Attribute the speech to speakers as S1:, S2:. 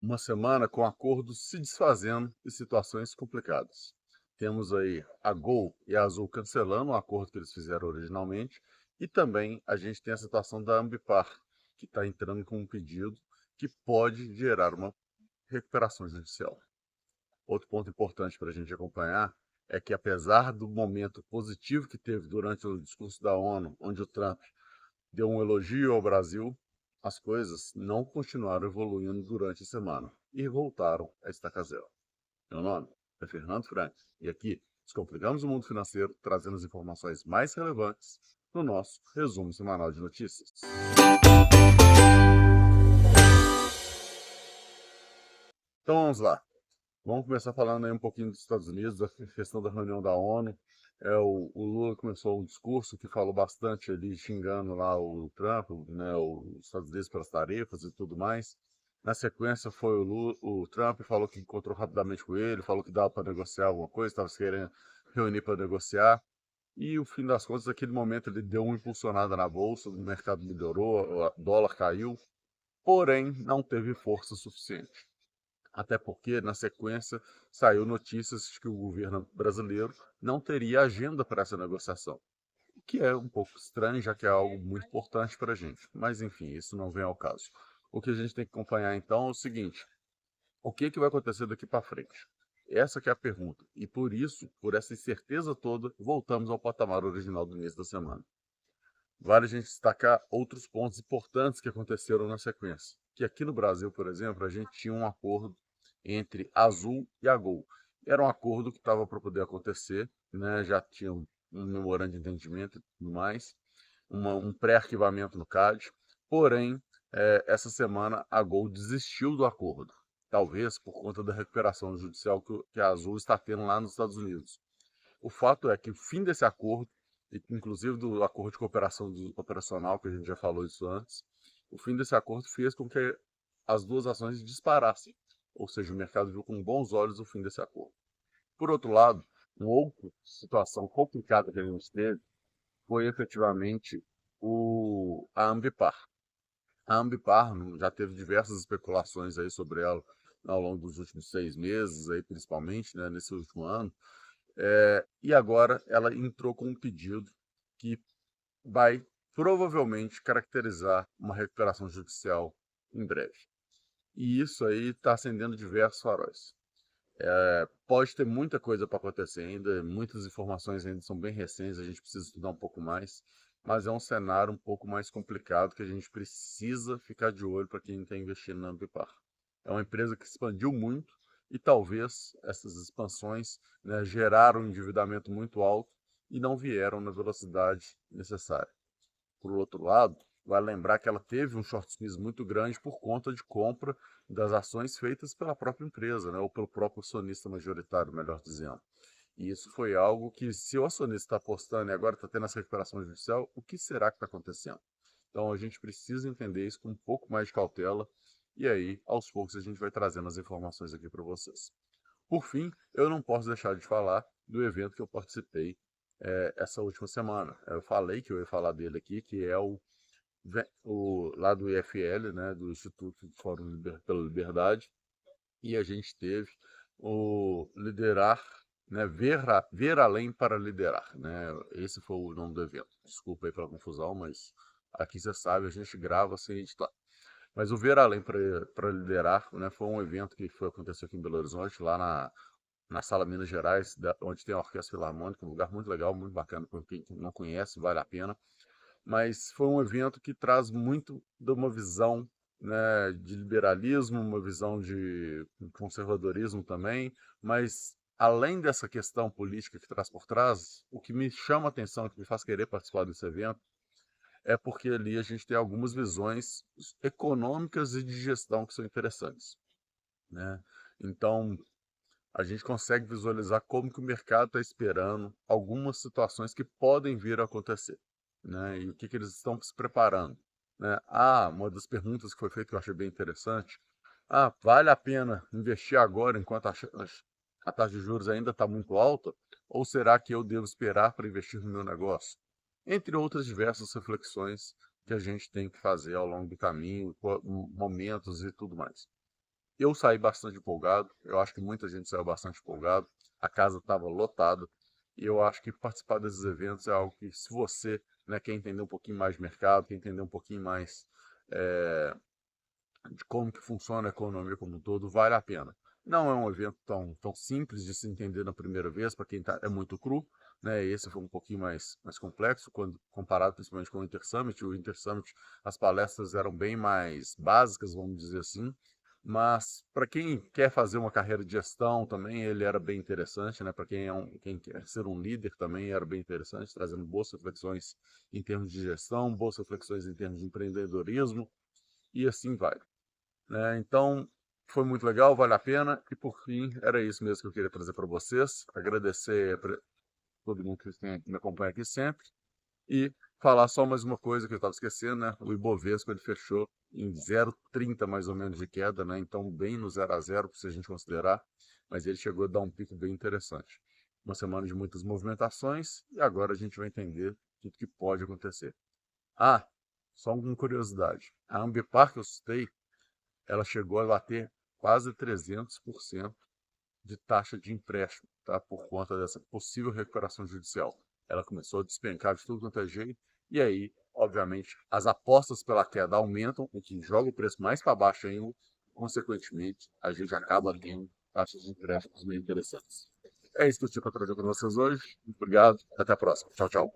S1: Uma semana com acordos se desfazendo e situações complicadas. Temos aí a Gol e a Azul cancelando o acordo que eles fizeram originalmente, e também a gente tem a situação da Ambipar, que está entrando com um pedido que pode gerar uma recuperação judicial. Outro ponto importante para a gente acompanhar é que, apesar do momento positivo que teve durante o discurso da ONU, onde o Trump deu um elogio ao Brasil, as coisas não continuaram evoluindo durante a semana e voltaram a estaca zero. Meu nome é Fernando Frank e aqui descomplicamos o mundo financeiro, trazendo as informações mais relevantes no nosso resumo semanal de notícias. Então vamos lá. Vamos começar falando aí um pouquinho dos Estados Unidos, da questão da reunião da ONU. O Lula começou um discurso que falou bastante ali, xingando lá o Trump, né, os Estados Unidos pelas tarefas e tudo mais. Na sequência foi o Trump falou que encontrou rapidamente com ele, falou que dava para negociar alguma coisa, estava se querendo reunir para negociar. E o fim das contas, naquele momento ele deu uma impulsionada na bolsa, o mercado melhorou, o dólar caiu, porém não teve força suficiente. Até porque, na sequência, saiu notícias de que o governo brasileiro não teria agenda para essa negociação, o que é um pouco estranho, já que é algo muito importante para a gente. Mas, enfim, isso não vem ao caso. O que a gente tem que acompanhar, então, é o seguinte: o que, que vai acontecer daqui para frente? Essa que é a pergunta. E por isso, por essa incerteza toda, voltamos ao patamar original do início da semana. Vale a gente destacar outros pontos importantes que aconteceram na sequência. Que aqui no Brasil, por exemplo, a gente tinha um acordo entre a Azul e a Gol. Era um acordo que estava para poder acontecer, né? Já tinha um memorando de entendimento e tudo mais, um pré-arquivamento no CAD. Porém, essa semana a Gol desistiu do acordo, talvez por conta da recuperação judicial que a Azul está tendo lá nos Estados Unidos. O fato é que o fim desse acordo, inclusive do acordo de cooperação operacional, que a gente já falou isso antes, o fim desse acordo fez com que as duas ações disparassem. Ou seja, o mercado viu com bons olhos o fim desse acordo. Por outro lado, uma outra situação complicada que a gente teve foi efetivamente a Ambipar. A Ambipar já teve diversas especulações aí sobre ela ao longo dos últimos 6 meses, aí, principalmente, né, nesse último ano. E agora ela entrou com um pedido que vai provavelmente caracterizar uma recuperação judicial em breve. E isso aí está acendendo diversos faróis. Pode ter muita coisa para acontecer ainda, muitas informações ainda são bem recentes, a gente precisa estudar um pouco mais, mas é um cenário um pouco mais complicado que a gente precisa ficar de olho para quem está investindo na Ambipar. É uma empresa que expandiu muito e talvez essas expansões, né, geraram um endividamento muito alto e não vieram na velocidade necessária. Por outro lado, vale lembrar que ela teve um short squeeze muito grande por conta de compra das ações feitas pela própria empresa, né, ou pelo próprio acionista majoritário, melhor dizendo. E isso foi algo que, se o acionista está apostando e agora está tendo essa recuperação judicial, o que será que está acontecendo? Então a gente precisa entender isso com um pouco mais de cautela, e aí, aos poucos, a gente vai trazendo as informações aqui para vocês. Por fim, eu não posso deixar de falar do evento que eu participei essa última semana. Eu falei que eu ia falar dele aqui, que é lá do IFL, né, do Instituto Fórum pela Liberdade, e a gente teve o Liderar, né, ver além para liderar, né, esse foi o nome do evento. Desculpa aí pela confusão, mas aqui você sabe, a gente grava sem editar. Mas o Ver Além para Liderar, né, foi um evento que aconteceu aqui em Belo Horizonte, lá na Sala Minas Gerais, onde tem a Orquestra Filarmônica, um lugar muito legal, muito bacana, para quem não conhece, vale a pena. Mas foi um evento que traz muito de uma visão, né, de liberalismo, uma visão de conservadorismo também, mas além dessa questão política que traz por trás, o que me chama a atenção, que me faz querer participar desse evento, é porque ali a gente tem algumas visões econômicas e de gestão que são interessantes, né? Então, a gente consegue visualizar como que o mercado está esperando algumas situações que podem vir a acontecer, né? E o que, que eles estão se preparando, né? Uma das perguntas que foi feita que eu achei bem interessante. Vale a pena investir agora enquanto a taxa de juros ainda está muito alta? Ou será que eu devo esperar para investir no meu negócio? Entre outras diversas reflexões que a gente tem que fazer ao longo do caminho, momentos e tudo mais. Eu saí bastante empolgado, eu acho que muita gente saiu bastante empolgado, a casa estava lotada, e eu acho que participar desses eventos é algo que, se você, né, quer entender um pouquinho mais de mercado, quer entender um pouquinho mais eh, de como que funciona a economia como um todo, vale a pena. Não é um evento tão simples de se entender na primeira vez, para quem é muito cru, né? Esse foi um pouquinho mais complexo, quando comparado principalmente com o Inter Summit. O Inter Summit, as palestras eram bem mais básicas, vamos dizer assim, mas para quem quer fazer uma carreira de gestão também, ele era bem interessante, né? Para quem quer ser um líder também era bem interessante, trazendo boas reflexões em termos de gestão, boas reflexões em termos de empreendedorismo, e assim vai, né? Então, foi muito legal, vale a pena. E por fim, era isso mesmo que eu queria trazer para vocês. Agradecer a todo mundo que me acompanha aqui sempre. E falar só mais uma coisa que eu estava esquecendo, né? O Ibovespa ele fechou em 0,30 mais ou menos de queda, né? Então, bem no 0 a 0, se a gente considerar. Mas ele chegou a dar um pico bem interessante. Uma semana de muitas movimentações e agora a gente vai entender tudo que pode acontecer. Ah, só uma curiosidade. A Ambipar que eu citei, ela chegou a bater quase 300% de taxa de empréstimo, tá? Por conta dessa possível recuperação judicial. Ela começou a despencar de tudo quanto é jeito, e aí, obviamente, as apostas pela queda aumentam, o que joga o preço mais para baixo ainda, consequentemente, a gente acaba tendo taxas de empréstimos bem interessantes. É isso que eu tinha para trazer com vocês hoje. Muito obrigado, até a próxima. Tchau, tchau.